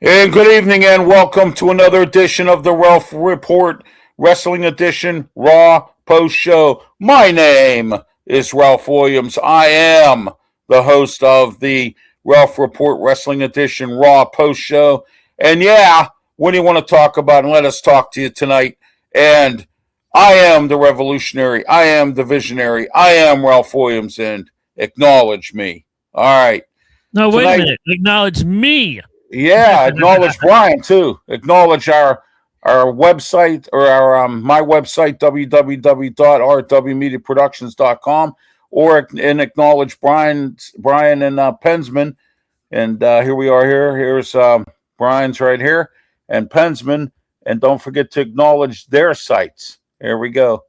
And good evening and welcome to another edition of the Ralph Report Wrestling Edition Raw Post Show. My name is Ralph Williams. I am the host of the Ralph Report Wrestling Edition Raw Post Show. And yeah, what do you want to talk about? And let us talk to you tonight. And I am the revolutionary. I am the visionary. I am Ralph Williams, and acknowledge me. All right. No, wait a minute. Acknowledge me. Yeah, acknowledge Brian too. Acknowledge our website or our my website www.rwmediaproductions.com and acknowledge Brian and Pensman. And here we are here. Here's Brian's right here and Pensman. And don't forget to acknowledge their sites. There we go.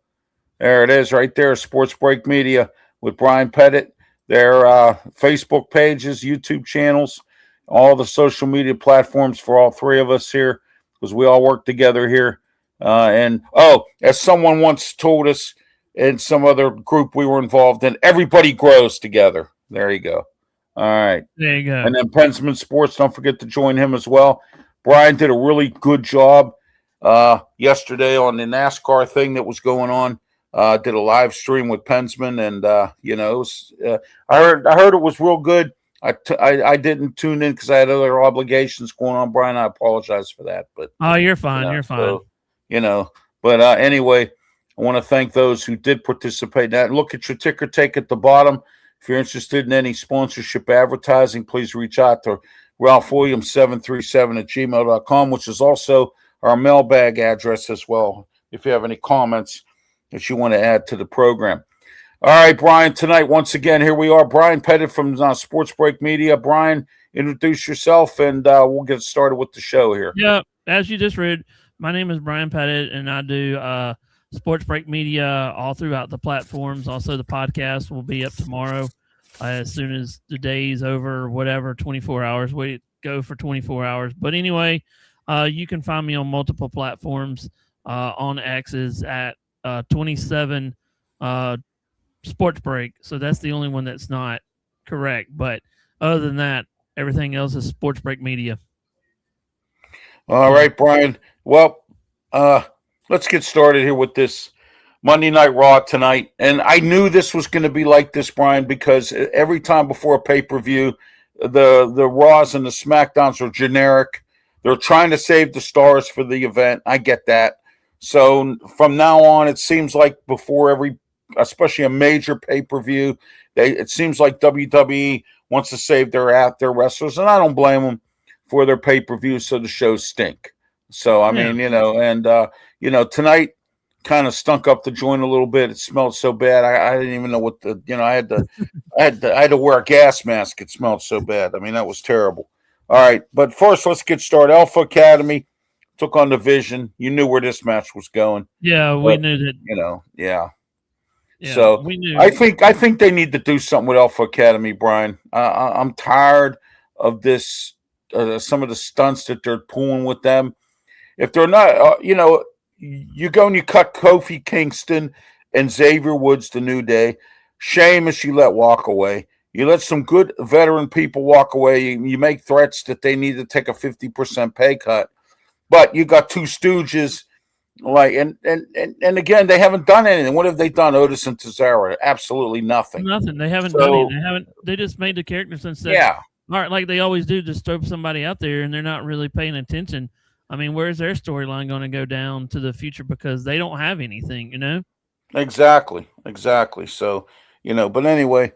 There it is right there. Sports Break Media with Brian Pettit. Their Facebook pages, YouTube channels, all the social media platforms for all three of us here, because we all work together here. And as someone once told us in some other group we were involved in, everybody grows together. There you go. All right. There you go. And then Pensman Sports, don't forget to join him as well. Brian did a really good job yesterday on the NASCAR thing that was going on. Did a live stream with Pensman, and it was, I heard it was real good. I didn't tune in because I had other obligations going on, Brian. I apologize for that. But you're fine. You're fine. So, but anyway, I want to thank those who did participate in that. Look at your ticker tape at the bottom. If you're interested in any sponsorship advertising, please reach out to RalphWilliams737@gmail.com, which is also our mailbag address as well, if you have any comments that you want to add to the program. All right, Brian, tonight, once again, here we are. Brian Pettit from Sports Break Media. Brian, introduce yourself, and we'll get started with the show here. Yeah, as you just read, my name is Brian Pettit, and I do Sports Break Media all throughout the platforms. Also, the podcast will be up tomorrow as soon as the day's over, whatever, 24 hours. We go for 24 hours. But anyway, you can find me on multiple platforms on X's at 27 Sports Break. So that's the only one that's not correct. But other than that, everything else is Sports Break Media. All right, Brian. Well, let's get started here with this Monday Night Raw tonight. And I knew this was going to be like this, Brian, because every time before a pay-per-view, the Raws and the SmackDowns are generic. They're trying to save the stars for the event. I get that. So from now on, it seems like before every, especially a major pay-per-view, it seems like WWE wants to save their wrestlers, and I don't blame them for their pay-per-view, so the shows stink. So, I mean, tonight kind of stunk up the joint a little bit. It smelled so bad. I didn't even know what I had to wear a gas mask. It smelled so bad. I mean, that was terrible. All right, but first, let's get started. Alpha Academy took on the Vision. You knew where this match was going. Yeah, we knew that. Yeah, so we knew. I think they need to do something with Alpha Academy, Brian. I'm tired of this. Some of the stunts that they're pulling with them. If they're not, you go and you cut Kofi Kingston and Xavier Woods, the New Day. Sheamus, you let walk away. You let some good veteran people walk away. You make threats that they need to take a 50% pay cut. But you got two stooges, and again, they haven't done anything. What have they done, Otis and Cesaro? Absolutely nothing. Nothing. They haven't done anything. They just made the characters and said, yeah, all right, like they always do, just throw somebody out there, and they're not really paying attention. I mean, where's their storyline going to go down to the future because they don't have anything, Exactly. So, but anyway,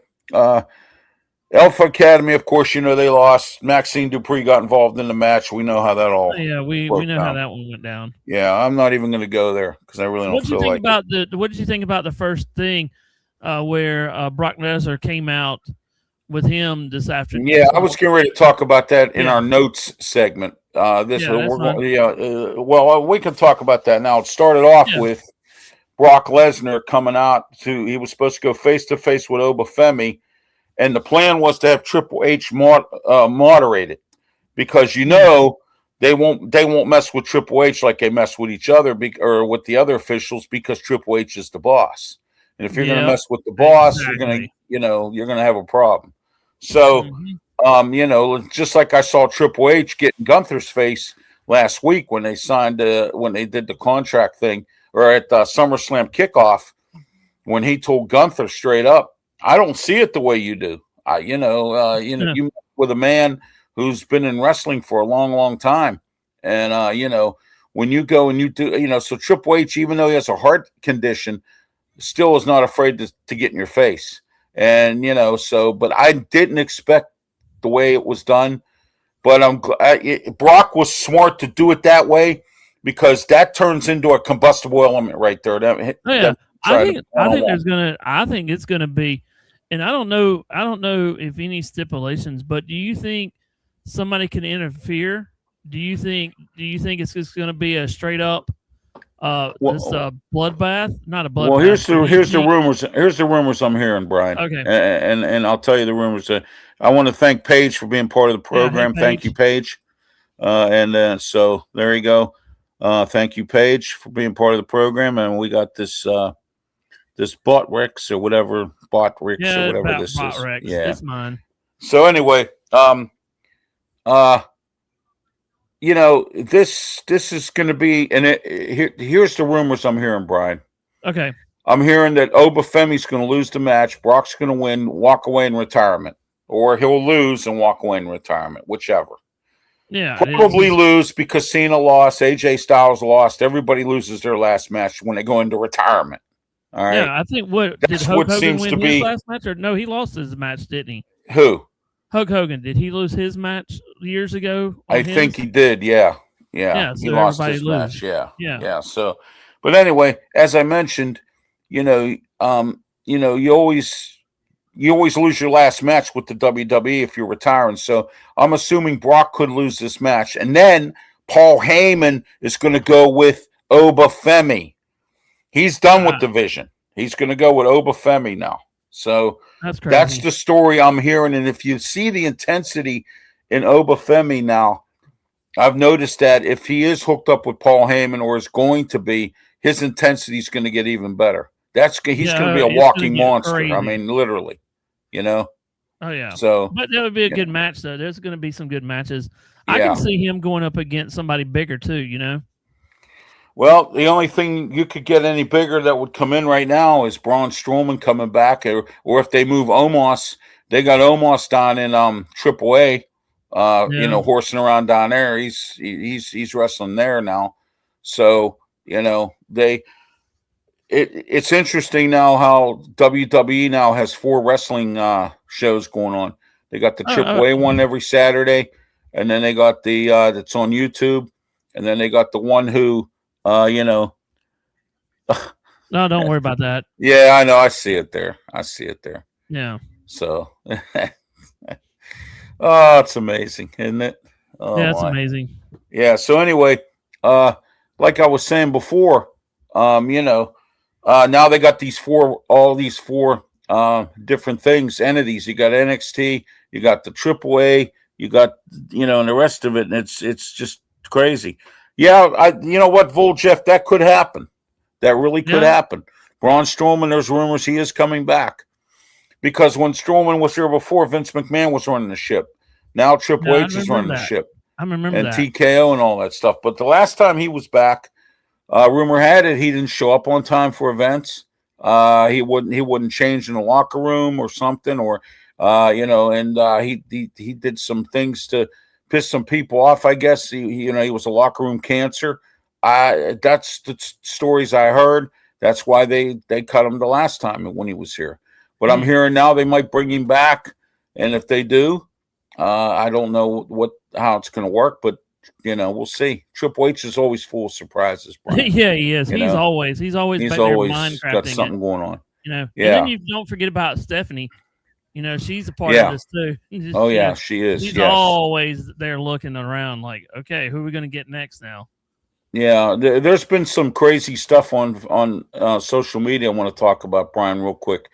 Alpha Academy, of course, they lost. Maxine Dupree got involved in the match. We know how that all. Yeah, we know how that one went down. Yeah, I'm not even going to go there because I really don't feel like. What did you think about the first thing where Brock Lesnar came out with him this afternoon? Yeah, I was getting ready to talk about that in our notes segment. We can talk about that now. It started off with Brock Lesnar coming out he was supposed to go face to face with Obafemi. And the plan was to have Triple H moderate it because they won't mess with Triple H like they mess with each other or with the other officials because Triple H is the boss. And if you're going to mess with the boss, you're going to have a problem. So You know, just like I saw Triple H get in Gunther's face last week when they signed when they did the contract thing, or at SummerSlam kickoff, when he told Gunther straight up, "I don't see it the way you do." You know, Yeah. you met with a man who's been in wrestling for a long, long time, and you know, when you go and you do, you know, so Triple H, even though he has a heart condition, still is not afraid to get in your face, and you know, so but I didn't expect the way it was done. But Brock was smart to do it that way because that turns into a combustible element right there. Oh, yeah. I think it's gonna be, and I don't know if any stipulations, but do you think somebody can interfere? Do you think it's just gonna be a straight up bloodbath? Not a bloodbath. Well, here's the rumors. Here's the rumors I'm hearing, Brian. Okay. And I'll tell you the rumors. I want to thank Paige for being part of the program. Yeah, thank you, Paige. So there you go. Thank you, Paige, for being part of the program. And we got this this Bot-Rex or whatever, Bot-Rex or whatever this is. Yeah, it's mine. So anyway, you know, this is going to be, and here's the rumors I'm hearing, Brian. Okay. I'm hearing that Obafemi's going to lose the match. Brock's going to win, walk away in retirement, or he'll lose and walk away in retirement, whichever. Yeah, probably lose because Cena lost, AJ Styles lost. Everybody loses their last match when they go into retirement. All right. Yeah, I think did Hulk Hogan win his last match, or no? He lost his match, didn't he? Who? Hulk Hogan. Did he lose his match years ago? I think he did. Yeah. So he lost his match. Yeah. So, but anyway, as I mentioned, you know, you always lose your last match with the WWE if you're retiring. So I'm assuming Brock could lose this match, and then Paul Heyman is going to go with Obafemi. He's done with Division. He's going to go with Obafemi now. So that's crazy. That's the story I'm hearing. And if you see the intensity in Obafemi now, I've noticed that if he is hooked up with Paul Heyman or is going to be, his intensity is going to get even better. He's going to be a walking monster. Crazy. I mean, literally, you know. Oh yeah. So, but that would be a good match, though. There's going to be some good matches. I can see him going up against somebody bigger too. You know. Well, the only thing you could get any bigger that would come in right now is Braun Strowman coming back, or if they move Omos, they got Omos down in AAA, you know, horsing around down there. He's wrestling there now, so you know it's interesting now how WWE now has 4 wrestling shows going on. They got the AAA one every Saturday, and then they got the that's on YouTube, and then they got the one who. You know. No, don't worry about that. Yeah, I know. I see it there. Yeah. So, oh, it's amazing, isn't it? Oh, yeah, it's amazing. Yeah. So anyway, like I was saying before, you know, now they got all these four different entities. You got NXT, you got the AAA, you got, you know, and the rest of it, and it's just crazy. Yeah, you know what, Voljeff, that could happen. That really could happen. Braun Strowman, there's rumors he is coming back. Because when Strowman was here before, Vince McMahon was running the ship. Now Triple H is running the ship. I remember and that. And TKO and all that stuff. But the last time he was back, rumor had it he didn't show up on time for events. He wouldn't change in the locker room or something, or you know, and he did some things to piss some people off, I guess. He was a locker room cancer. That's the stories I heard. That's why they cut him the last time when he was here. But I'm hearing now they might bring him back, and if they do, I don't know how it's going to work, but you know, we'll see. Triple H is always full of surprises, Brian. Yeah, he is. He's always got something going on. You know, yeah. And then you don't forget about Stephanie. You know, she's a part of this too. She is. She's always there looking around like, okay, who are we going to get next now? Yeah, there's been some crazy stuff on social media I want to talk about, Brian, real quick.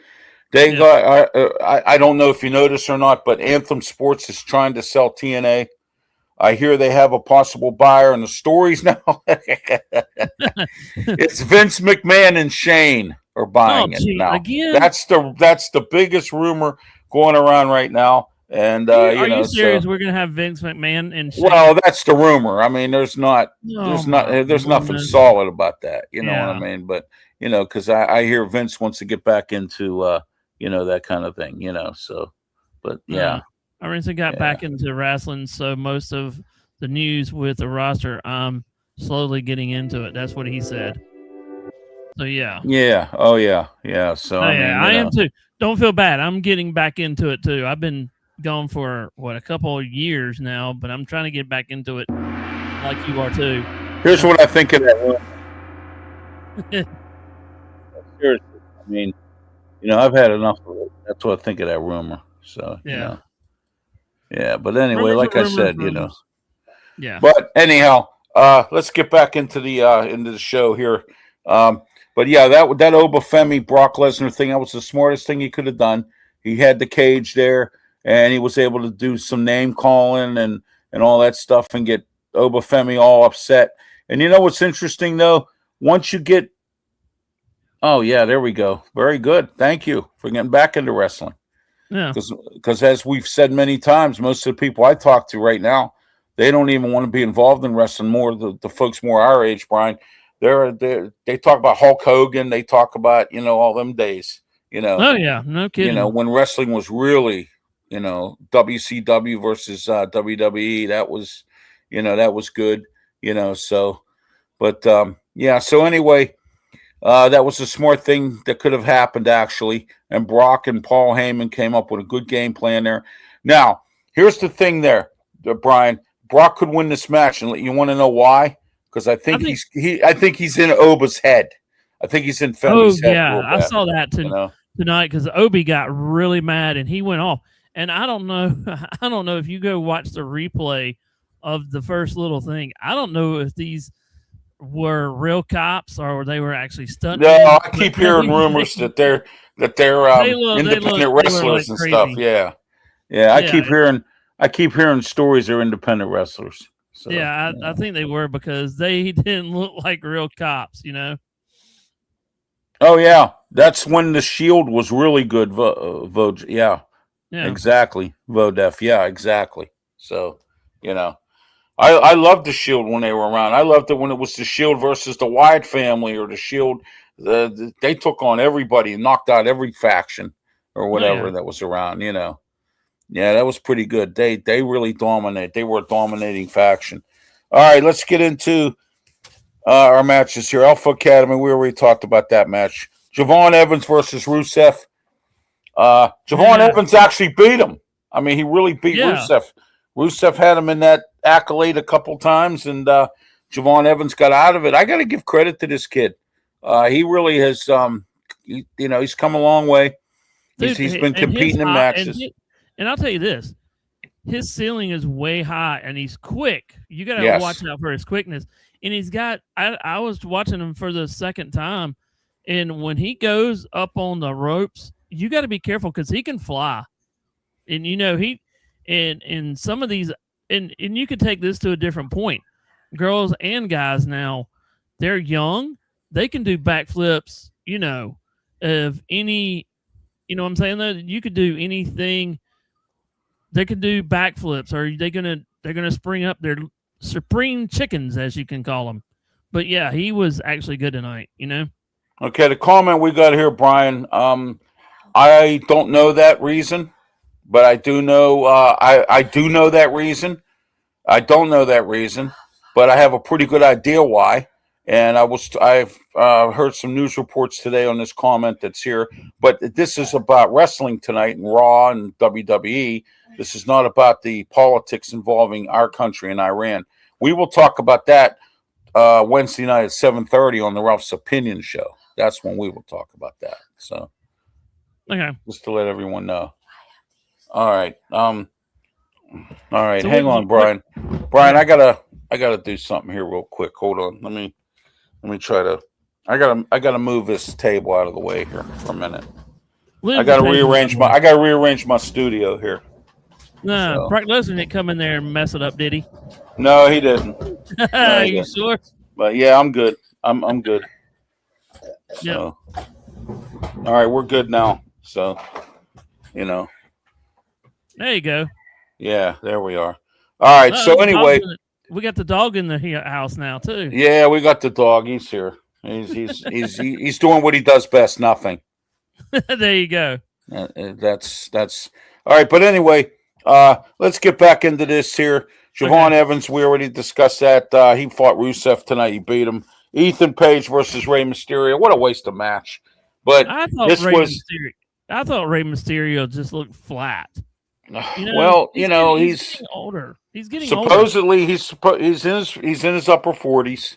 They got, I don't know if you noticed or not, but Anthem Sports is trying to sell TNA. I hear they have a possible buyer, and the stories now, it's Vince McMahon and Shane are buying it now. Again? That's the biggest rumor going around right now. And Are you know, serious? so We're gonna have Vince McMahon and Shane? well, that's the rumor. I mean, there's Oh, my nothing goodness. solid about that. You know what I Yeah. mean? But because I hear Vince wants to get back into that kind of thing. So, but yeah, Vince got back into wrestling, so most of the news with the roster, I'm slowly getting into it. That's what he said. So yeah. yeah, oh yeah, yeah. So Oh, I yeah, mean, I am too. Don't feel bad. I'm getting back into it too. I've been gone for a couple of years now, but I'm trying to get back into it like you are too. here's what I think of that rumor. Seriously, I mean, I've had enough of it. That's what I think of that rumor. So Yeah. yeah. But anyway, Rumors like are I rumors, said, rumors. Yeah. But anyhow, let's get back into the show here. But yeah, that Obafemi Brock Lesnar thing, that was the smartest thing he could have done. He had the cage there, and he was able to do some name calling and all that stuff and get Obafemi all upset. And you know what's interesting though? Once you get, oh yeah, there we go. Very good. Thank you for getting back into wrestling. Yeah. Because as we've said many times, most of the people I talk to right now, they don't even want to be involved in wrestling. More the folks more our age, Brian, they talk about Hulk Hogan. They talk about all them days. Oh yeah, no kidding. When wrestling was really WCW versus WWE. That was good. So, but yeah. So anyway, that was a smart thing that could have happened actually. And Brock and Paul Heyman came up with a good game plan there. Now, here's the thing there, Brian. Brock could win this match, and you want to know why? Because I think he's in Oba's head. I think he's in Femi's head. Yeah, I saw that tonight because Obi got really mad and he went off. And I don't know, if you go watch the replay of the first little thing. I don't know if these were real cops or they were actually stunt. No, I keep hearing rumors that they're independent wrestlers and stuff. Yeah. I keep hearing stories they're independent wrestlers. So, yeah, I think they were because they didn't look like real cops, Oh yeah, that's when the Shield was really good. Yeah, exactly. Vodef, yeah, exactly. So, I loved the Shield when they were around. I loved it when it was the Shield versus the Wyatt family or the Shield. They took on everybody and knocked out every faction or whatever that was around. Yeah, that was pretty good. They really dominate. They were a dominating faction. All right, let's get into our matches here. Alpha Academy, we already talked about that match. Javon Evans versus Rusev. Javon Evans actually beat him. I mean, he really beat Rusev. Rusev had him in that accolade a couple times, and Javon Evans got out of it. I got to give credit to this kid. He really has, he's come a long way. Dude, he's been competing in matches. And I'll tell you this, his ceiling is way high, and he's quick. You got to watch out for his quickness. And he's got – I was watching him for the second time, and when he goes up on the ropes, you got to be careful because he can fly. And, and some of these – and you could take this to a different point. Girls and guys now, they're young. They can do backflips, of any – you know what I'm saying? Though? You could do anything – they could do backflips, or they're gonna spring up their spring chickens, as you can call them. But yeah, he was actually good tonight. Okay, the comment we got here, Brian. I don't know that reason, but I do know. I do know that reason. I don't know that reason, but I have a pretty good idea why. And I've heard some news reports today on this comment that's here. But this is about wrestling tonight and Raw and WWE. This is not about the politics involving our country and Iran. We will talk about that Wednesday night at 7:30 on the Ralph's Opinion Show. That's when we will talk about that. So, okay, just to let everyone know. All right. All right. So hang on, Brian. Brian, I gotta do something here real quick. Hold on. Let me try to. I gotta move this table out of the way here for a minute. I gotta rearrange my studio here. No, Brock Lesnar didn't come in there and mess it up, did he? No, he didn't. No, you sure? But yeah, I'm good. I'm good. So, all right, we're good now. So, There you go. Yeah, there we are. All right. So The anyway, we got the dog in the house now too. yeah, we got the dog. He's here. He's doing what he does best. Nothing. There you go. That's all right. But anyway, let's get back into this here. Javon Evans, we already discussed that. He fought Rusev tonight. He beat him. Ethan Page versus Rey Mysterio. What a waste of match. But I thought Rey Mysterio just looked flat. He's getting older. He's getting supposedly older. he's in his upper 40s.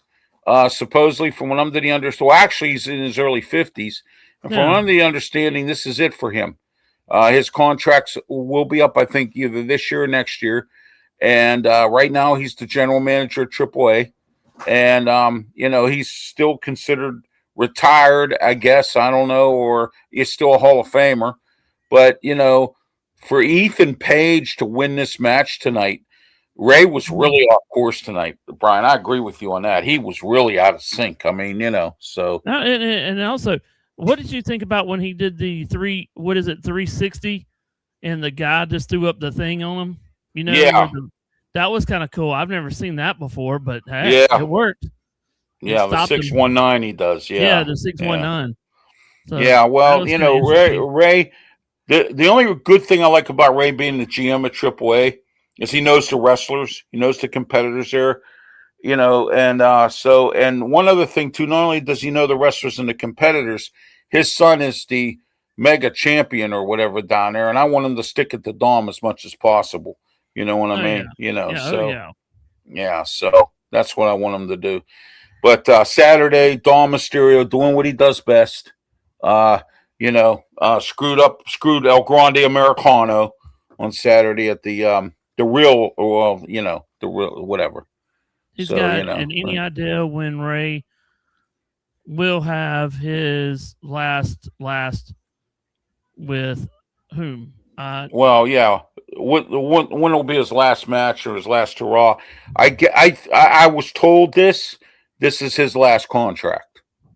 Supposedly, from what I'm to the understanding, well, actually, he's in his early 50s. And from what I'm the understanding, this is it for him. His contracts will be up, I think, either this year or next year. And right now, he's the general manager at AAA. And, he's still considered retired, I guess. I don't know. Or he's still a Hall of Famer. But, for Ethan Page to win this match tonight, Rey was really off course tonight, Brian. I agree with you on that. He was really out of sync. I mean, so. And also, what did you think about when he did the 360, and the guy just threw up the thing on him? Yeah. That was kind of cool. I've never seen that before, but hey, it worked. Yeah, the 619 he does. Yeah, the 619. So yeah, well, Rey. The only good thing I like about Rey being the GM at AAA is he knows the wrestlers, he knows the competitors there, and one other thing too. Not only does he know the wrestlers and the competitors, his son is the mega champion or whatever down there, and I want him to stick at the Dom as much as possible. You know what I mean? So that's what I want him to do. But Saturday, Dom Mysterio doing what he does best. Screwed El Grande Americano on Saturday at the real, whatever. Any idea when Rey will have his last with whom? When will be his last match or his last hurrah? I was told this is his last contract.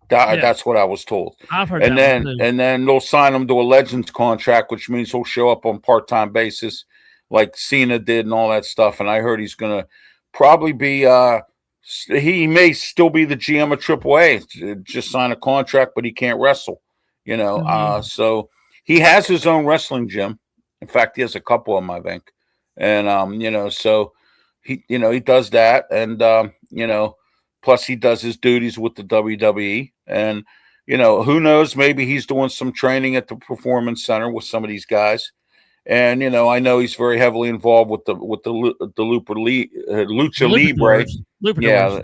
That's what I was told. I've heard and that then and then they'll sign him to a Legends contract, which means he'll show up on part-time basis like Cena did and all that stuff. And I heard he's gonna probably be he may still be the GM of AAA, just sign a contract, but he can't wrestle, so he has his own wrestling gym. In fact, he has a couple of them, I think. And so he does that, and plus he does his duties with the WWE. And, who knows, maybe he's doing some training at the Performance Center with some of these guys. And, I know he's very heavily involved with the Lucha Libre.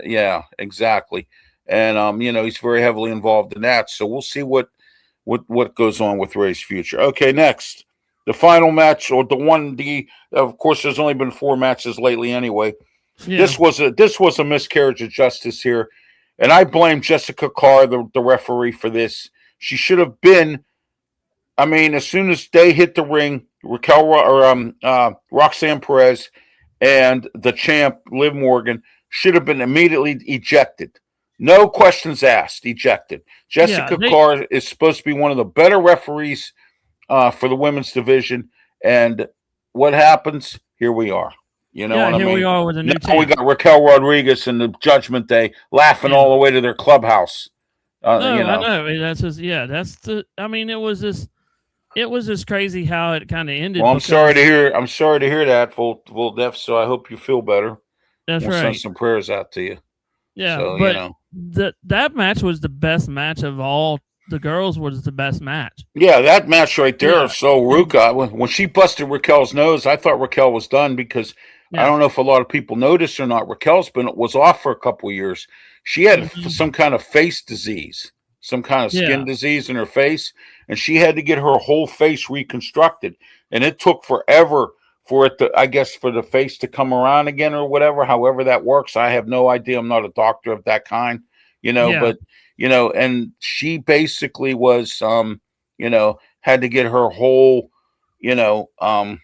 Yeah, exactly. And, he's very heavily involved in that. So we'll see what goes on with Rey's future. Okay, next, the final match, or of course, there's only been 4 matches lately anyway. Yeah. This was a miscarriage of justice here. And I blame Jessica Carr, the referee, for this. She should have been. I mean, as soon as they hit the ring, Roxanne Perez and the champ Liv Morgan should have been immediately ejected. No questions asked. Ejected. Jessica Carr is supposed to be one of the better referees for the women's division. And what happens? Here we are. You know what I mean? Here we are with a new champ. We got Raquel Rodriguez in the Judgment Day laughing all the way to their clubhouse. I know. That's just, it was just crazy how it kind of ended. Well, I'm sorry to hear that, full deaf. So I hope you feel better. That's right. Send some prayers out to you. Yeah, so, but that match was the best match of all. The girls was the best match. Yeah, that match right there. Yeah. So Ruka, when she busted Raquel's nose, I thought Raquel was done because I don't know if a lot of people noticed or not. Raquel's was off for a couple of years. She had some kind of face disease, some kind of skin disease in her face, and she had to get her whole face reconstructed. And it took forever for it to, I guess, for the face to come around again or whatever. However that works, I have no idea. I'm not a doctor of that kind, but. And she basically was, had to get her whole, her whole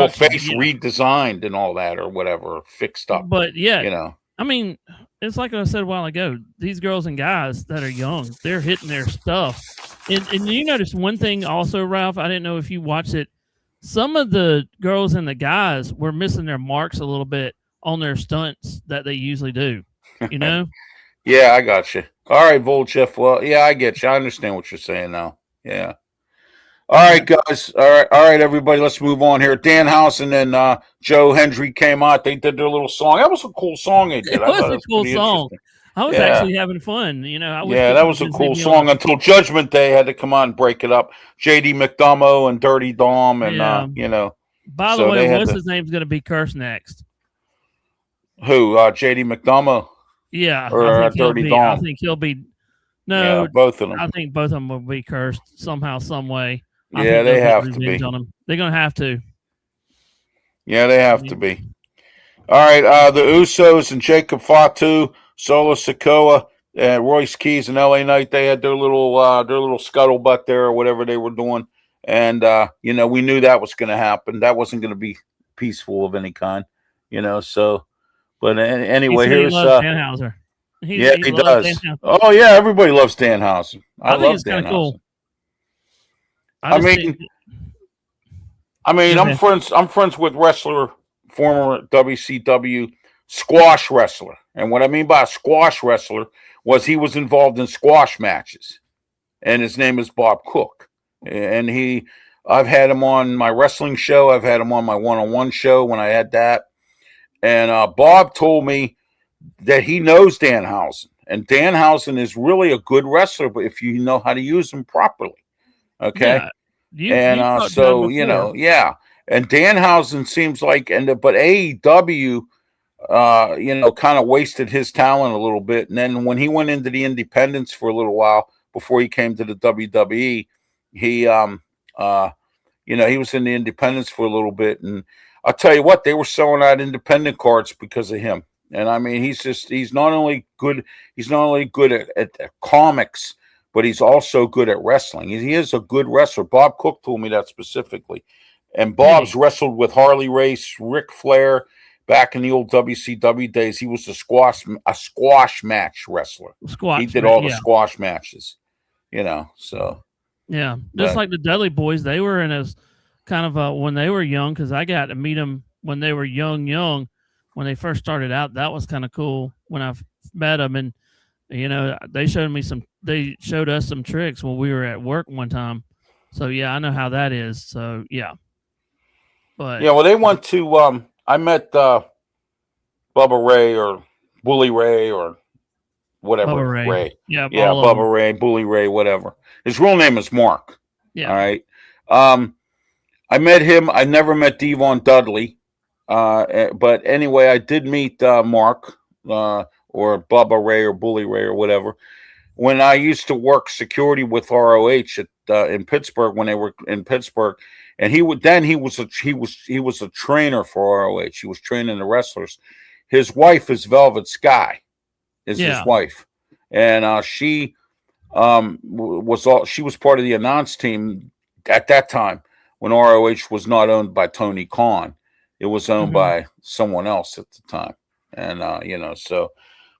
face redesigned and all that or whatever, fixed up. But I mean, it's like I said a while ago, these girls and guys that are young, they're hitting their stuff. And you notice one thing also, Ralph, I didn't know if you watched it. some of the girls and the guys were missing their marks a little bit on their stunts that they usually do. You know? Yeah, I got you. All right, Volchef. Well, yeah, I get you. I understand what you're saying now. Yeah. All right, guys. All right, everybody. Let's move on here. Danhausen and Joe Hendry came out. They did their little song. That was a cool song they did. It I was thought it a was cool pretty song. interesting. I was Yeah. actually having fun. You know, I wish Yeah, people that was a would just cool leave me song alone. until Judgment Day had to come on and break it up. JD McDomo and Dirty Dom and Yeah. you know, By the so way, they had what's to- his name's going to be cursed next? who? JD McDomo Yeah, or I think he'll Dirty be. Dom? I think he'll be. Yeah, No, both of them. I think both of them will be cursed somehow, some way. I Yeah, think they they'll get have to revenge be. on him. They're going to have to. Yeah, they have to be. All right, the Usos and Jacob Fatu, Solo Sikoa, and Royce Keys and LA Knight, they had their little scuttlebutt there or whatever they were doing. And you know, we knew that was going to happen. That wasn't going to be peaceful of any kind, you know, so but anyway, He said here's he loves Danhauser. yeah, he loves does. Danhauser. Oh yeah, everybody loves Danhausen. I think love it's kind of cool. Danhausen. I I just mean, think- I'm friends with wrestler, former WCW squash wrestler. And what I mean by a squash wrestler was he was involved in squash matches. And his name is Bob Cook. And I've had him on my wrestling show. I've had him on my one-on-one show when I had that. And Bob told me that he knows Danhausen. And Danhausen is really a good wrestler, but if you know how to use him properly. Okay. Yeah. So, you know, yeah. And Danhausen seems like, but AEW, you know, kind of wasted his talent a little bit. And then when he went into the independents for a little while before he came to the WWE, he, you know, he was in the independents for a little bit. And I'll tell you what, they were selling out independent cards because of him. And I mean, he's not only good at comics, but he's also good at wrestling. He is a good wrestler. Bob Cook told me that specifically. And Bob's wrestled with Harley Race, Ric Flair. Back in the old WCW days, he was a squash match wrestler. He did all the squash matches, you know. So yeah, just like the Dudley Boys, they were in a kind of when they were young, because I got to meet them when they were young. When they first started out, that was kind of cool when I met them, and you know, they showed us some tricks when we were at work one time. So yeah, I know how that is. So yeah, but yeah, well, they went to. I met Bubba Ray or Bully Ray or whatever. Bubba Ray. Yeah, Bubba Ray, Bully Ray, whatever. His real name is Mark. Yeah. All right. I met him. I never met Devon Dudley. But anyway, I did meet Mark or Bubba Ray or Bully Ray or whatever when I used to work security with ROH in Pittsburgh when they were in Pittsburgh. And he was a trainer for ROH. He was training the wrestlers. His wife is Velvet Sky, his wife, and she was part of the announce team at that time when ROH was not owned by Tony Khan. It was owned by someone else at the time, and you know, so.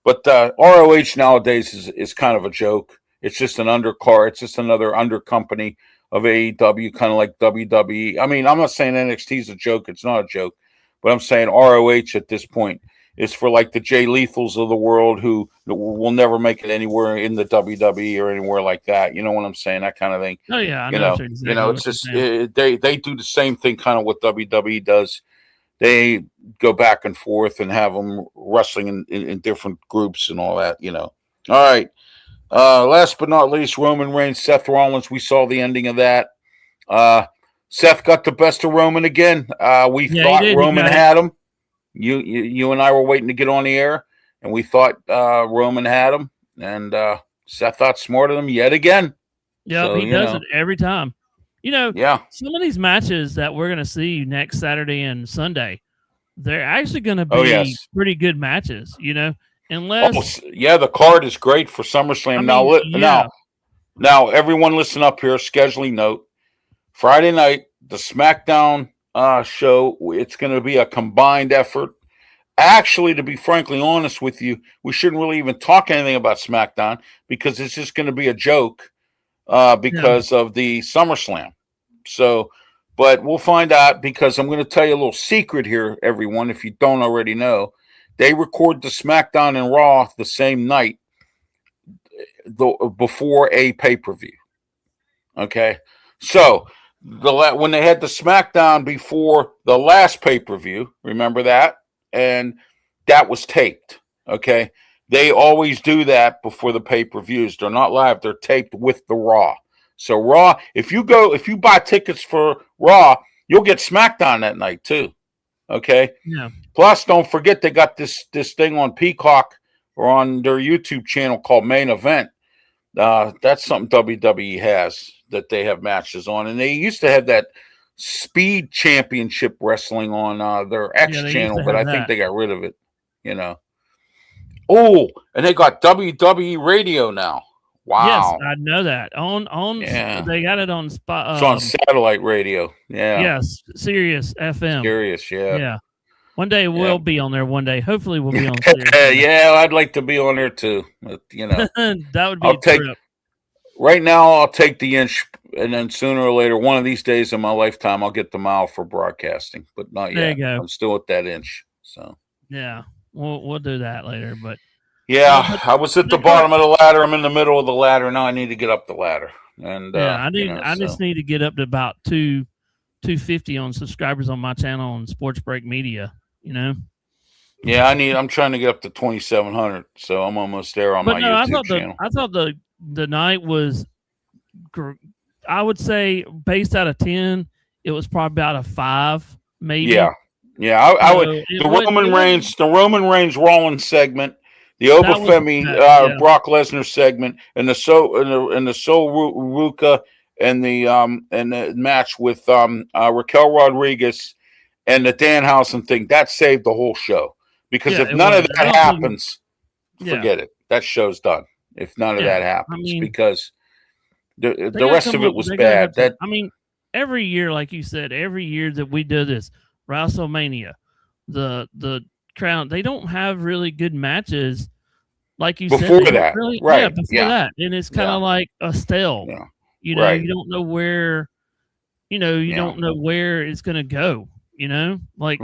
But ROH nowadays is kind of a joke. It's just an undercard. It's just another under company of AEW, kind of like WWE. I mean, I'm not saying NXT is a joke. It's not a joke. But I'm saying ROH at this point is for like the Jay Lethals of the world who will never make it anywhere in the WWE or anywhere like that. You know what I'm saying? That kind of thing. Oh, yeah. I you know, it's just they do the same thing kind of what WWE does. They go back and forth and have them wrestling in different groups and all that, you know. All right. Last but not least, Roman Reigns, Seth Rollins. We saw the ending of that. Seth got the best of Roman again. We thought Roman had him. You and I were waiting to get on the air, and we thought Roman had him. And Seth thought smarter than him yet again. Yeah, so, he does it every time. You know, some of these matches that we're going to see next Saturday and Sunday, they're actually going to be pretty good matches, you know, unless... the card is great for SummerSlam. Now, everyone listen up here, scheduling note. Friday night, the SmackDown show, it's going to be a combined effort. Actually, to be frankly honest with you, we shouldn't really even talk anything about SmackDown because it's just going to be a joke because of the SummerSlam. So but we'll find out because I'm going to tell you a little secret here, everyone. If you don't already know, they record the SmackDown and Raw the same night before a pay-per-view. Okay, so when they had the SmackDown before the last pay-per-view, remember that, and that was taped. Okay, they always do that before the pay-per-views. They're not live; they're taped with the Raw. So Raw, if you buy tickets for Raw, you'll get SmackDown that night too. Okay. Yeah. Plus, don't forget they got this thing on Peacock or on their YouTube channel called Main Event. That's something WWE has that they have matches on, and they used to have that Speed Championship Wrestling on their X channel, but I think they got rid of it. You know. Oh, and they got WWE Radio now. Wow. Yes, I know that. They got it on spot. It's on satellite radio. Yeah. Yes, Sirius FM. Sirius, yeah. Yeah. One day we'll be on there. One day, hopefully, we'll be on. Yeah, I'd like to be on there too. But, you know, that would be a trip. Right now, I'll take the inch, and then sooner or later, one of these days in my lifetime, I'll get the mile for broadcasting. But not there yet. You go. I'm still at that inch. So yeah, we'll do that later. But yeah, I was at the bottom of the ladder. I'm in the middle of the ladder now. I need to get up the ladder. And yeah, I just need to get up to about 250 on subscribers on my channel on Sports Break Media. You know. Yeah, I'm trying to get up to 2,700, so I'm almost there on my YouTube channel. I thought the night was, I would say, based out of 10, it was probably about a 5, maybe. Yeah. I would the Roman Reigns Rollins segment, the Obafemi Brock Lesnar segment, and the Sol Ruca and the match with Raquel Rodriguez and the Danhausen thing, that saved the whole show. Because if none of that happens, forget it. That show's done. If none of that happens, because the rest of it was bad. Every year, like you said, every year that we do this, WrestleMania, the Crown, they don't have really good matches, like you said. Before that, right? Yeah, before that, and it's kind of like a stale. Yeah. You know, you don't know where. You know, you don't know where it's going to go. You know, like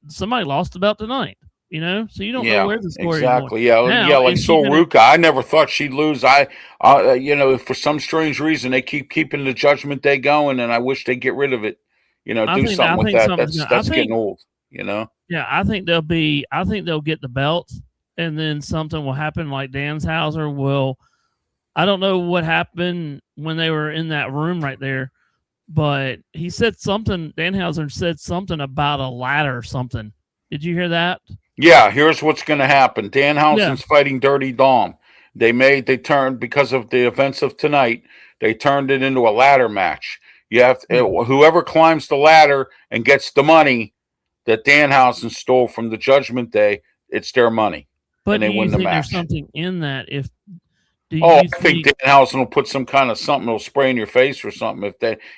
somebody lost the belt tonight. You know, so you don't know where the story exactly. is going. Like Sol Ruca, I never thought she'd lose. For some strange reason, they keep keeping the Judgment Day going, and I wish they'd get rid of it. You know, do something with that. That's getting old. You know. Yeah, I think they'll get the belts, and then something will happen. Like Danhausen will. I don't know what happened when they were in that room right there, but he said something. Danhausen said something about a ladder or something. Did you hear that? Yeah, here's what's going to happen. Danhausen's fighting Dirty Dom. They turned because of the events of tonight. They turned it into a ladder match. You have whoever climbs the ladder and gets the money that Danhausen stole from the Judgment Day, it's their money. But and they win the match. There's something in that? I think Danhausen will put some kind of something will spray in your face or something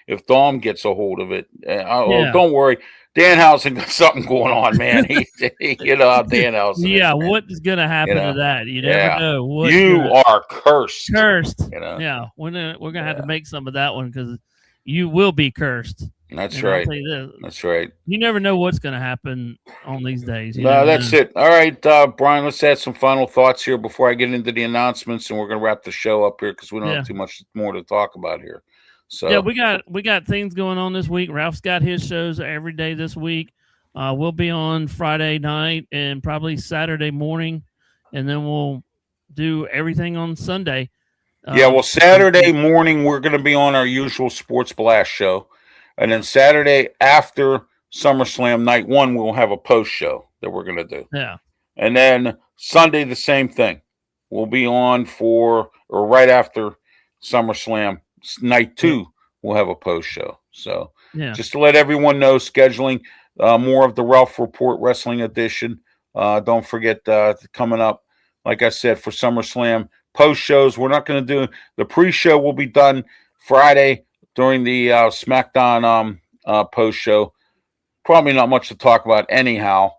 if Dom gets a hold of it. Don't worry. Danhausen got something going on, man. Danhausen. Yeah, what is going to happen to that? You never know. You are cursed. Cursed. Yeah, we're gonna have to make some of that one because you will be cursed. That's right. That's right. You never know what's going to happen on these days. That's it. All right, Brian. Let's add some final thoughts here before I get into the announcements, and we're going to wrap the show up here because we don't have too much more to talk about here. So we got things going on this week. Ralph's got his shows every day this week. We'll be on Friday night and probably Saturday morning, and then we'll do everything on Sunday. Saturday morning we're going to be on our usual Sports Blast show, and then Saturday after SummerSlam night 1 we'll have a post show that we're going to do. Yeah, and then Sunday the same thing. We'll be on right after SummerSlam. Night 2 we'll have a post show. So just to let everyone know, scheduling more of the Ralph Report Wrestling Edition. Don't forget coming up, like I said, for SummerSlam post shows. We're not going to do the pre-show. Will be done Friday during the SmackDown post show. Probably not much to talk about anyhow,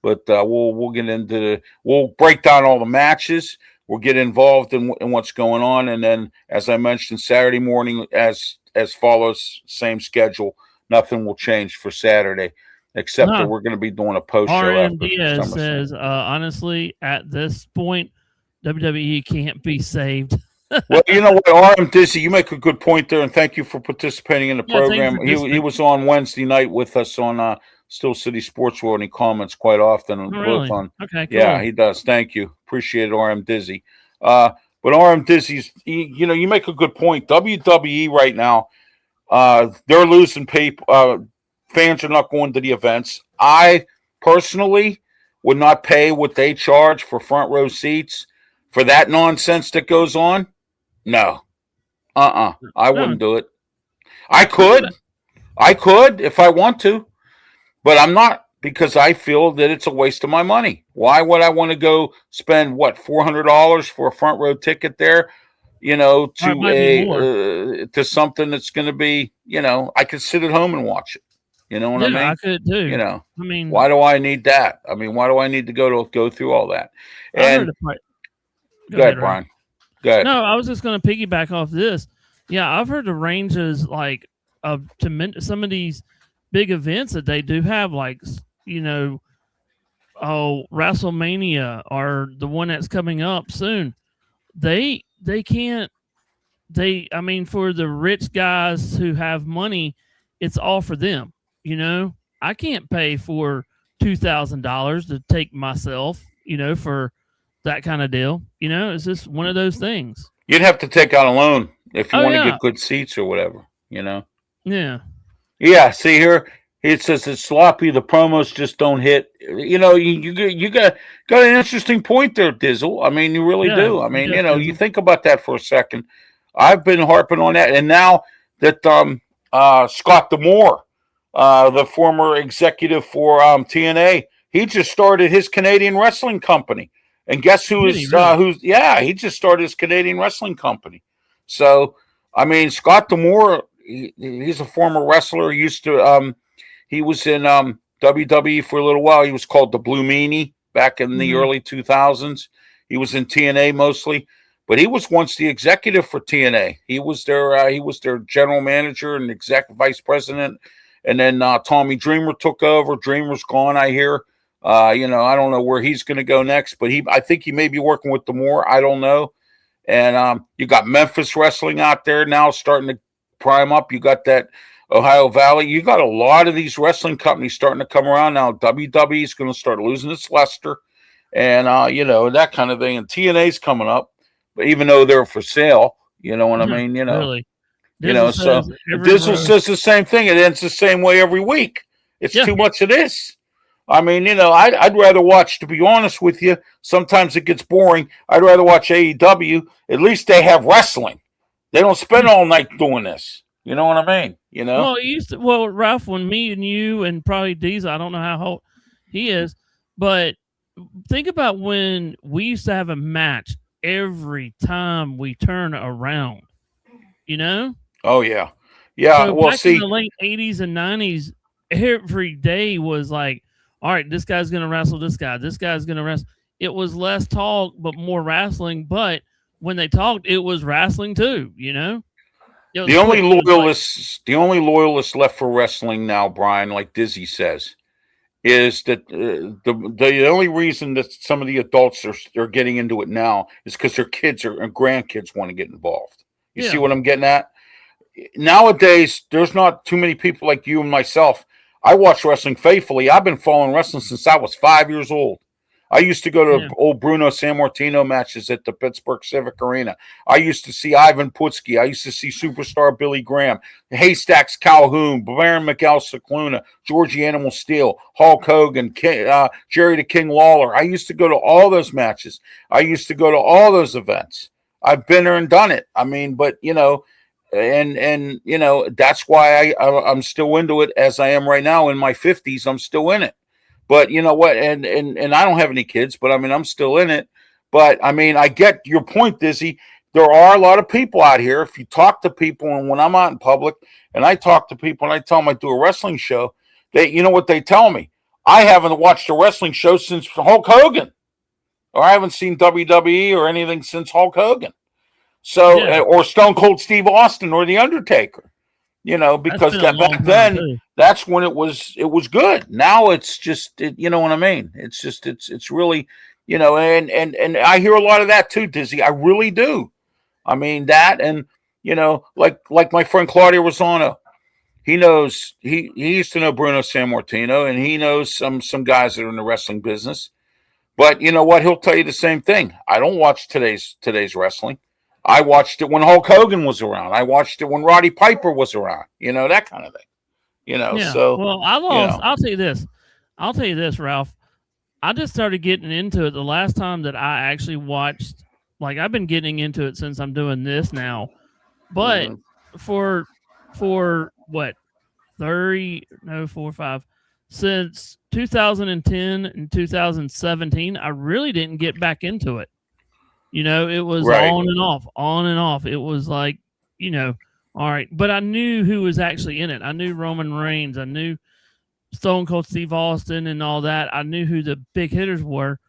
but we'll get into we'll break down all the matches. We'll get involved in what's going on, and then, as I mentioned, Saturday morning, as follows, same schedule. nothing will change for Saturday, except that No. we're going to be doing a post show RM after Diaz SummerSlam. says, honestly, at this point, WWE can't be saved. Well, you know what, RM Dizzy, you make a good point there, and thank you for participating in the Yeah, thank you program. for He participating. was on Wednesday night with us on Still City Sports World, and he comments quite often. Oh, Both really? on, Okay, cool. yeah, he does. Thank you, appreciate it, RM Dizzy. But RM Dizzy's, you know, you make a good point. WWE right now, they're losing people. Fans are not going to the events. I personally would not pay what they charge for front row seats for that nonsense that goes on. No. I No. wouldn't do it. I could if I want to, but I'm not, because I feel that it's a waste of my money. Why would I want to go spend $400 for a front row ticket there? You know, Or it might be more. to something that's going to be, you know, I could sit at home and watch it. You know what I Yeah, mean? I could too. You know, I mean, why do I need that? I mean, why do I need to go through all that? I heard And a part. go ahead, Brian. Go ahead. No, I was just going to piggyback off this. Yeah, I've heard the ranges like of some of these big events that they do have, like, you know, WrestleMania or the one that's coming up soon. They can't. I mean, for the rich guys who have money, it's all for them. You know, I can't pay for $2,000 to take myself, you know, for that kind of deal. You know, it's just one of those things. You'd have to take out a loan if you want to yeah. get good seats or whatever, you know? Yeah. Yeah, see here, it says it's sloppy. The promos just don't hit. You know, you got an interesting point there, Dizzle. I mean, you really do. I mean, you know, you think about that for a second. I've been harping on that, and now that Scott D'Amore, the former executive for TNA, he just started his Canadian wrestling company. And guess who is who's? Yeah, he just started his Canadian wrestling company. So, I mean, Scott D'Amore, he's a former wrestler. He used to he was in WWE for a little while. He was called the Blue Meanie back in the early 2000s. He was in TNA mostly, but he was once the executive for TNA. He was their general manager and vice president. And then Tommy Dreamer took over. Dreamer's gone, I hear. You know, I don't know where he's going to go next, but I think he may be working with D'Amore. I don't know. And you got Memphis Wrestling out there now starting to prime up. You got that Ohio Valley. You got a lot of these wrestling companies starting to come around now. WWE is going to start losing its luster, and you know, that kind of thing. And TNA's coming up, but even though they're for sale, you know what I mean. You know, really. You know, so Dizzle says the same thing. It ends the same way every week. It's too much of this. I mean, you know, I'd rather watch, to be honest with you, sometimes it gets boring. I'd rather watch AEW. At least they have wrestling. They don't spend all night doing this. You know what I mean? You know? Well, Ralph, when me and you and probably Diesel, I don't know how old he is, but think about when we used to have a match every time we turn around, you know? Oh, yeah. Yeah, so well, back see. in the late 80s and 90s, every day was like, all right, this guy's going to wrestle this guy. This guy's going to wrestle. It was less talk, but more wrestling. But when they talked, it was wrestling too, you know? The only loyalists left for wrestling now, Brian, like Dizzy says, is that the only reason that some of the adults are getting into it now is because their kids and grandkids want to get involved. You see what I'm getting at? Nowadays, there's not too many people like you and myself. I watch wrestling faithfully. I've been following wrestling since I was 5 years old. I used to go to old Bruno Sammartino matches at the Pittsburgh Civic Arena. I used to see Ivan Putski. I used to see Superstar Billy Graham, Haystacks Calhoun, Baron Miguel Cicluna, Georgie Animal Steel, Hulk Hogan, Jerry the King Lawler. I used to go to all those matches. I used to go to all those events. I've been there and done it. I mean, but, you know, and you know, that's why I'm still into it as I am right now in my 50s. I'm still in it. But you know what? And I don't have any kids, but I mean, I'm still in it. But I mean, I get your point, Dizzy. There are a lot of people out here. If you talk to people, and when I'm out in public and I talk to people and I tell them I do a wrestling show, you know what they tell me? I haven't watched a wrestling show since Hulk Hogan, or I haven't seen WWE or anything since Hulk Hogan. So, or Stone Cold Steve Austin or The Undertaker. because been a that long back time, then, too. that's when it was good. Now it's just, you know what I mean? It's just, it's really, and I hear a lot of that too, Dizzy. I really do. I mean, that, and, like my friend Claudio Rosano, he knows, he used to know Bruno Sammartino, and he knows some guys that are in the wrestling business. But you know what? He'll tell you the same thing. I don't watch today's wrestling. I watched it when Hulk Hogan was around. I watched it when Roddy Piper was around. That kind of thing. Yeah. So Well, I'll tell you this. I'll tell you this, Ralph. I just started getting into it the last time that I actually watched. Like, I've been getting into it since I'm doing this now. But for what, 30, no, 4 or 5, since 2010 and 2017, I really didn't get back into it. It was Right. on and off. It was like, all right. But I knew who was actually in it. I knew Roman Reigns. I knew Stone Cold Steve Austin and all that. I knew who the big hitters were.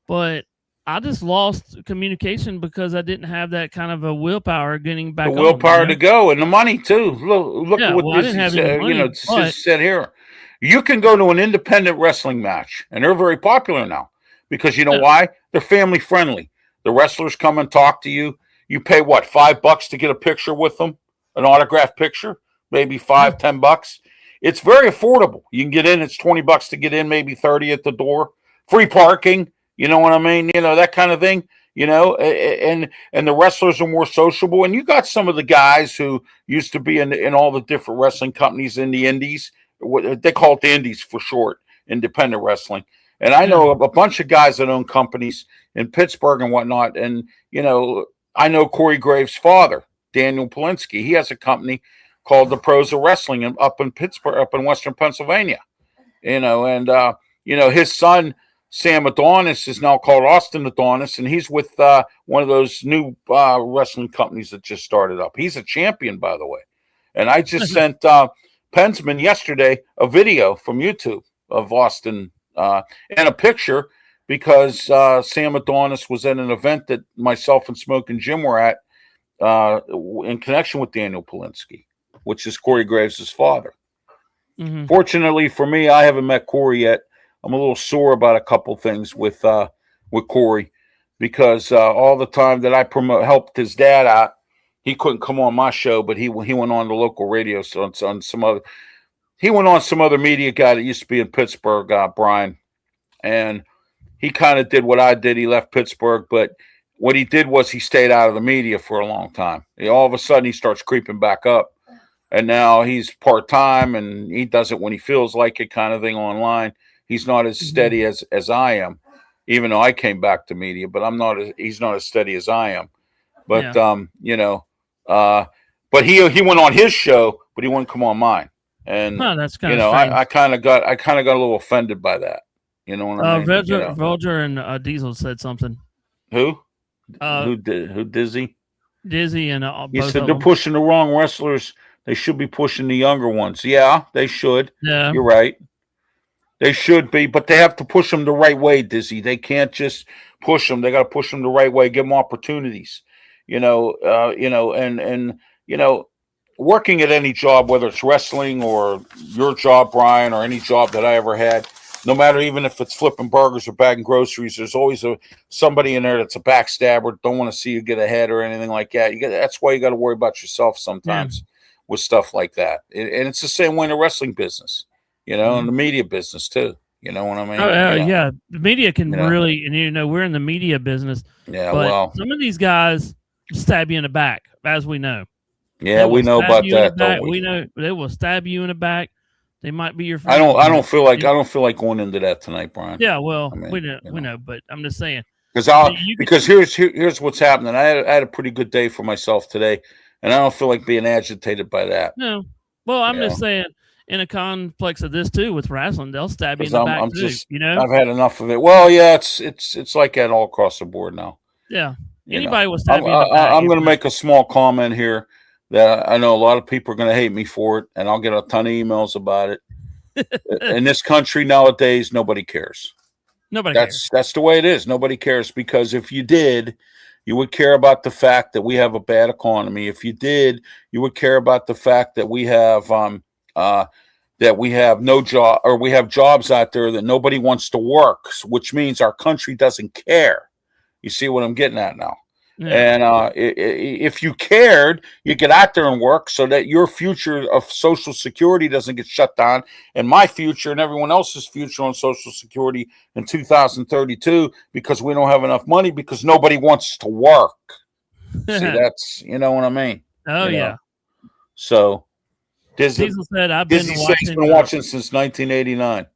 But I just lost communication because I didn't have that kind of a willpower getting back The on. willpower to go, and the money too. Look Yeah, at what well, I this didn't have is. any money, This said here. You can go to an independent wrestling match, and they're very popular now because you know why? They're family friendly. The wrestlers come and talk to you. You pay what, $5 to get a picture with them, an autographed picture, maybe $5-10. It's very affordable. You can get in. It's $20 to get in, maybe 30 at the door. Free parking. You know what I mean? That kind of thing. And the wrestlers are more sociable. And you got some of the guys who used to be in all the different wrestling companies in the indies. They call it the indies for short, independent wrestling. And I know a bunch of guys that own companies in Pittsburgh and whatnot. And, I know Corey Graves' father, Daniel Polinsky. He has a company called the Pros of Wrestling up in Pittsburgh, up in Western Pennsylvania. His son, Sam Adonis, is now called Austin Adonis, and he's with one of those new wrestling companies that just started up. He's a champion, by the way. And I just sent Pensman yesterday a video from YouTube of Austin and a picture because Sam Adonis was at an event that myself and Smoke and Jim were at in connection with Daniel Polinsky, which is Corey Graves' father. Mm-hmm. Fortunately for me, I haven't met Corey yet. I'm a little sore about a couple things with Corey because all the time that I helped his dad out, he couldn't come on my show, but he went on the local radio on some other. He went on some other media guy that used to be in Pittsburgh, Brian, and he kind of did what I did. He left Pittsburgh, but what he did was he stayed out of the media for a long time. All of a sudden, he starts creeping back up, and now he's part-time, and he does it when he feels like it, kind of thing, online. He's not as steady as I am, even though I came back to media, but he's not as steady as I am. But, but he went on his show, but he wouldn't come on mine. And, that's kind of strange. I kind of got a little offended by that. You know what I mean? Velger and Diesel said something. Who Dizzy? Dizzy and he said they're pushing the wrong wrestlers. They should be pushing the younger ones. Yeah, they should. Yeah, you're right. They should be, but they have to push them the right way, Dizzy. They can't just push them. They got to push them the right way. Give them opportunities. Working at any job, whether it's wrestling or your job, Brian, or any job that I ever had, no matter even if it's flipping burgers or bagging groceries, there's always somebody in there that's a backstabber, don't want to see you get ahead or anything like that. That's why you got to worry about yourself sometimes with stuff like that. And it's the same way in the wrestling business, and the media business too. You know what I mean? Yeah. The media can really, and we're in the media business. Yeah, but some of these guys stab you in the back, as we know. Yeah, we know about that. Don't we? We know they will stab you in the back. They might be your friend. I don't feel like going into that tonight, Brian. Yeah, well, we know, but I'm just saying. Because here's what's happening. I had a pretty good day for myself today, and I don't feel like being agitated by that. No, well, I'm just saying, in a complex of this too with wrestling, they'll stab you in the back too. I've had enough of it. Well, yeah, it's like that all across the board now. Yeah, anybody will stab you in the back. I'm going to make a small comment here that I know a lot of people are going to hate me for it, and I'll get a ton of emails about it. In this country nowadays, nobody cares. Nobody cares. That's the way it is. Nobody cares, because if you did, you would care about the fact that we have a bad economy. If you did, you would care about the fact that we have no job, or we have jobs out there that nobody wants to work, which means our country doesn't care. You see what I'm getting at now? Yeah. And if you cared, you get out there and work so that your future of Social Security doesn't get shut down, and my future and everyone else's future on Social Security in 2032, because we don't have enough money because nobody wants to work. See, that's, you know what I mean? Oh, you know? yeah. So Diesel said, I've been watching since 1989.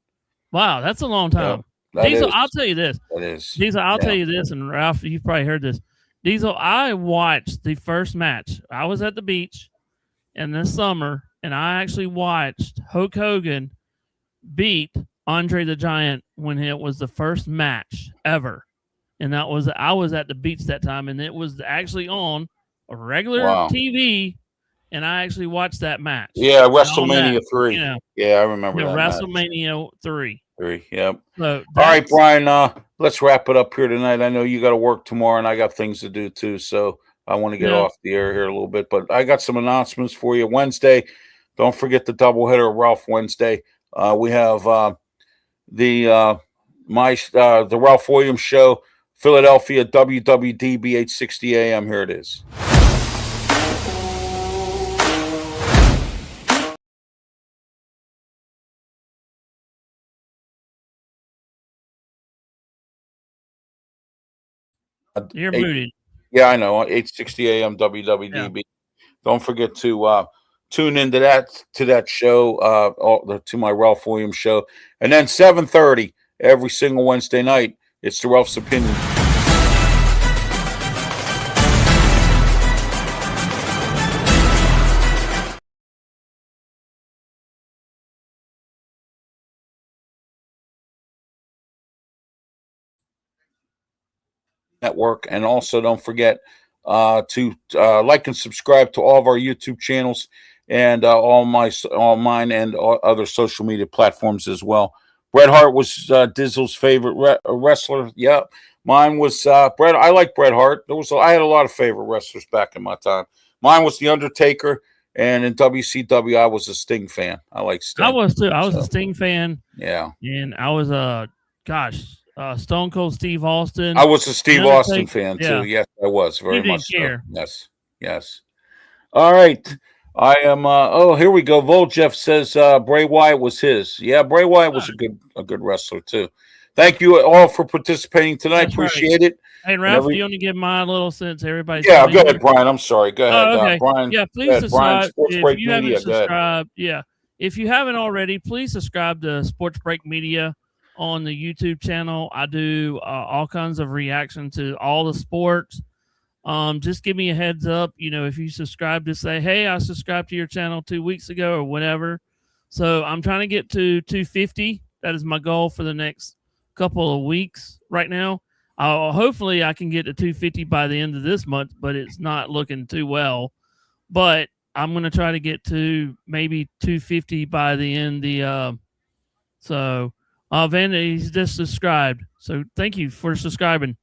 Wow, that's a long time. Diesel, I'll tell you this. That is. Diesel, I'll tell you this, and Ralph, you've probably heard this. Diesel, I watched the first match. I was at the beach in the summer, and I actually watched Hulk Hogan beat Andre the Giant when it was the first match ever. And I was at the beach that time, and it was actually on a regular TV, and I actually watched that match. Yeah, WrestleMania 3. You know, yeah, I remember that. WrestleMania match. 3. 3, yep. So all right, Brian, let's wrap it up here tonight. I know you got to work tomorrow, and I got things to do too, so I want to get off the air here a little bit. But I got some announcements for you. Wednesday, don't forget the doubleheader of Ralph Wednesday. We have the Ralph Williams Show, Philadelphia, WWDB 860 AM. Here it is. You're muted. Yeah, I know. 860 AM WWDB. Yeah. Don't forget to tune into that show, to my Ralph Williams Show. And then 7:30 every single Wednesday night, it's the Ralph's Opinion. Network. And also don't forget to like and subscribe to all of our YouTube channels and all mine and all other social media platforms as well. Bret Hart was Dizzle's favorite wrestler. Yeah, mine was Bret. I like Bret Hart. I had a lot of favorite wrestlers back in my time. Mine was The Undertaker, and in WCW I was a Sting fan. I like Sting. I was too. I was a Sting fan. Yeah, and I was Stone Cold Steve Austin. I was a Steve Austin fan too. Yes, I was very much so. Yes. All right. I am. Here we go. Voljeff says Bray Wyatt was his. Yeah, Bray Wyatt was a good wrestler too. Thank you all for participating tonight. That's Appreciate it. Hey, Ralph, do you want to give my little sense? Everybody. Yeah, go ahead, Brian. I'm sorry. Go ahead, okay. Brian. Yeah, please subscribe. If you haven't subscribed, if you haven't already, please subscribe to Sports Break Media on the YouTube channel. I do all kinds of reaction to all the sports. Just give me a heads up, if you subscribe, to say, hey, I subscribed to your channel 2 weeks ago or whatever. So I'm trying to get to 250. That is my goal for the next couple of weeks right now. Hopefully I can get to 250 by the end of this month, but it's not looking too well. But I'm going to try to get to maybe 250 by the end. He's just subscribed. So thank you for subscribing.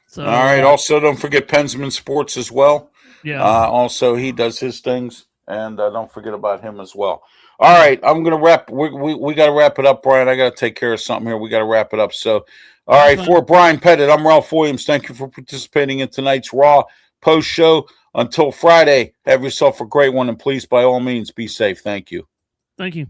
So, all right. Also, don't forget Pensman Sports as well. Yeah. Also, he does his things, and don't forget about him as well. All right. I'm gonna wrap. We got to wrap it up, Brian. I got to take care of something here. We got to wrap it up. So, all right. For Brian Pettit, I'm Ralph Williams. Thank you for participating in tonight's Raw post show. Until Friday, have yourself a great one, and please, by all means, be safe. Thank you. Thank you.